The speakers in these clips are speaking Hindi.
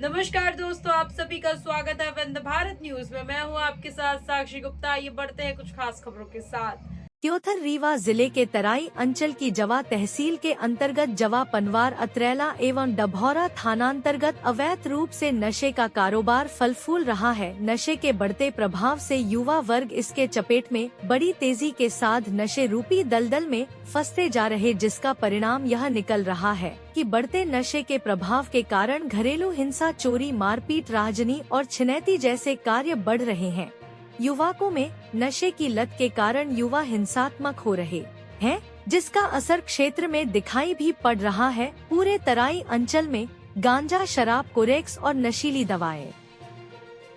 नमस्कार दोस्तों, आप सभी का स्वागत है वंदे भारत न्यूज में। मैं हूं आपके साथ साक्षी गुप्ता। ये बढ़ते हैं कुछ खास खबरों के साथ। त्योथर रीवा जिले के तराई अंचल की जवा तहसील के अंतर्गत जवा पनवार अतरैला एवं डभौरा थानांतर्गत अवैध रूप से नशे का कारोबार फल फूल रहा है। नशे के बढ़ते प्रभाव से युवा वर्ग इसके चपेट में बड़ी तेजी के साथ नशे रूपी दलदल में फंसते जा रहे, जिसका परिणाम यह निकल रहा है कि बढ़ते नशे के प्रभाव के कारण घरेलू हिंसा, चोरी, मारपीट, राजनी और छिनैती जैसे कार्य बढ़ रहे हैं। युवकों में नशे की लत के कारण युवा हिंसात्मक हो रहे हैं, जिसका असर क्षेत्र में दिखाई भी पड़ रहा है। पूरे तराई अंचल में गांजा, शराब, कोरेक्स और नशीली दवाएं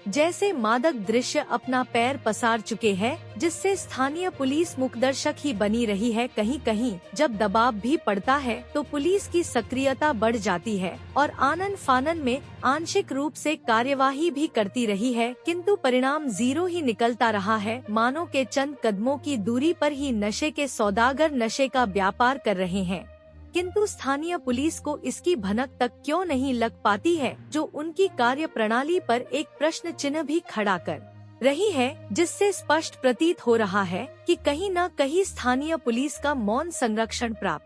जैसे मादक दृश्य अपना पैर पसार चुके हैं, जिससे स्थानीय पुलिस मुखदर्शक ही बनी रही है। कहीं कहीं जब दबाव भी पड़ता है तो पुलिस की सक्रियता बढ़ जाती है और आनन फानन में आंशिक रूप से कार्यवाही भी करती रही है, किंतु परिणाम जीरो ही निकलता रहा है। मानो के चंद कदमों की दूरी पर ही नशे के सौदागर नशे का व्यापार कर रहे हैं, किंतु स्थानीय पुलिस को इसकी भनक तक क्यों नहीं लग पाती है, जो उनकी कार्य प्रणाली पर एक प्रश्न चिन्ह भी खड़ा कर रही है, जिससे स्पष्ट प्रतीत हो रहा है कि कहीं न कहीं स्थानीय पुलिस का मौन संरक्षण प्राप्त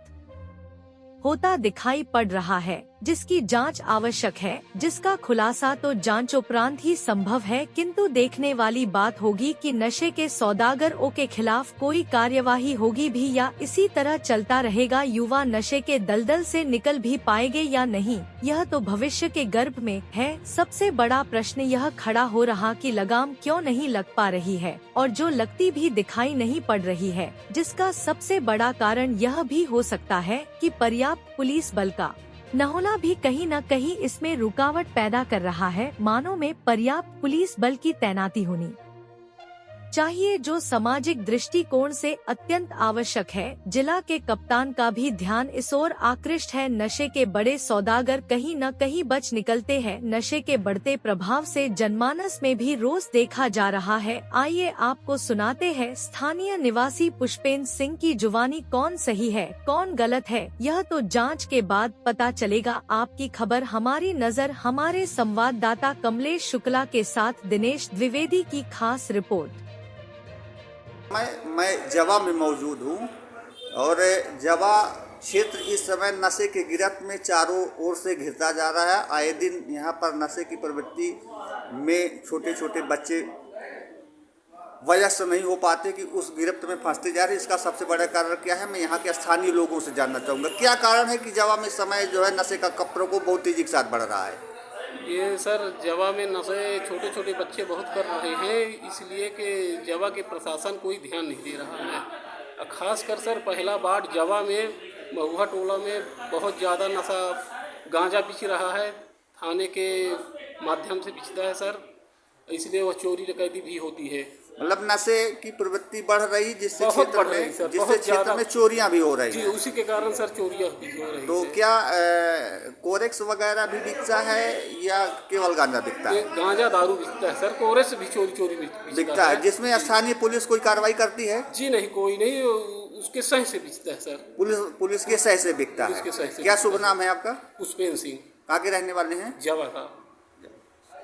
होता दिखाई पड़ रहा है, जिसकी जांच आवश्यक है, जिसका खुलासा तो जांच उपरांत ही संभव है। किंतु देखने वाली बात होगी कि नशे के सौदागरों के खिलाफ कोई कार्यवाही होगी भी या इसी तरह चलता रहेगा। युवा नशे के दलदल से निकल भी पाएंगे या नहीं, यह तो भविष्य के गर्भ में है। सबसे बड़ा प्रश्न यह खड़ा हो रहा कि लगाम क्यों नहीं लग पा रही है, और जो लगती भी दिखाई नहीं पड़ रही है, जिसका सबसे बड़ा कारण यह भी हो सकता है कि पर्याप्त पुलिस बल का न होना भी कहीं न कहीं इसमें रुकावट पैदा कर रहा है। मानो में पर्याप्त पुलिस बल की तैनाती होनी चाहिए, जो सामाजिक दृष्टिकोण से अत्यंत आवश्यक है। जिला के कप्तान का भी ध्यान इस ओर आकृष्ट है। नशे के बड़े सौदागर कहीं न कहीं बच निकलते हैं। नशे के बढ़ते प्रभाव से जनमानस में भी रोष देखा जा रहा है। आइए आपको सुनाते हैं स्थानीय निवासी पुष्पेंद्र सिंह की जुबानी। कौन सही है, कौन गलत है, यह तो जाँच के बाद पता चलेगा। आपकी खबर, हमारी नजर। हमारे संवाददाता कमलेश शुक्ला के साथ दिनेश द्विवेदी की खास रिपोर्ट। मैं जवा में मौजूद हूँ और जवा क्षेत्र इस समय नशे के गिरफ्त में चारों ओर से घिरता जा रहा है। आए दिन यहाँ पर नशे की प्रवृत्ति में छोटे छोटे बच्चे वयस्क नहीं हो पाते कि उस गिरफ्त में फंसते जा रहे हैं। इसका सबसे बड़ा कारण क्या है, मैं यहाँ के स्थानीय लोगों से जानना चाहूँगा। क्या कारण है कि जवा में समय जो है नशे का प्रकोप बहुत तेजी के साथ बढ़ रहा है? ये सर, जवा में नशे छोटे छोटे बच्चे बहुत कर रहे हैं, इसलिए कि जवा के प्रशासन कोई ध्यान नहीं दे रहा है। खासकर सर पहला बार जवा में महुआ टोला में बहुत ज़्यादा नशा गांजा बिक रहा है, थाने के माध्यम से बिकता है सर, इसलिए वह चोरी डकैती भी होती है। मतलब नशे की प्रवृत्ति बढ़ रही, जिससे क्षेत्र में चोरियां भी हो रही जी, उसी के कारण सर चोरियां भी हो रही। तो क्या कोरेक्स वगैरह भी बिकता है या केवल गांजा बिकता है? गांजा दारू बिकता है सर, कोरेक्स भी चोरी बिकता है, जिसमें स्थानीय पुलिस कोई कार्रवाई करती है? जी नहीं, कोई नहीं, उसके सही से बिकता है सर। पुलिस के सही से बिकता है। क्या शुभ नाम है आपका? पुष्पेंद्र सिंह। कहाँ के रहने वाले हैं? जवा का।